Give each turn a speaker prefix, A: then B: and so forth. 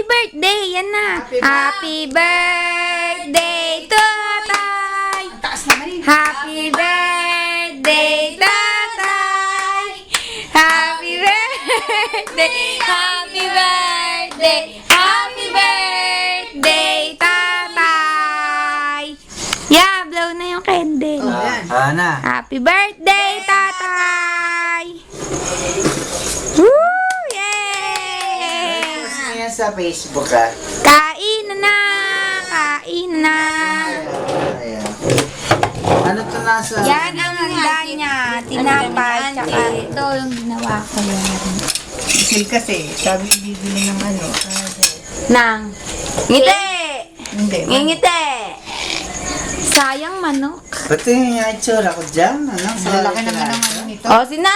A: birthday! Yan na! Happy birthday to Tatay! Happy birthday, Tatay! Happy birthday! Happy birthday! Happy birthday, Tatay! Yeah, blow na yung candle.
B: Ana.
A: Happy birthday, Tatay! Woo! Yay!
B: Post mo yan sa Facebook ha.
A: Kain na! Kain na!
B: Ayan. Ano to nasa?
A: Yan ang handa niya. Tinapay, tsaka ito yung ginawa ko yan.
C: Sil kasi, sabi bibili ng ano.
A: Nang ngiti!
C: Hindi.
A: Ngingiti! Sayang manok.
B: Pati yung itsura ko dyan. Ano?
C: Lalaki naman ang ano nito.
A: O, sina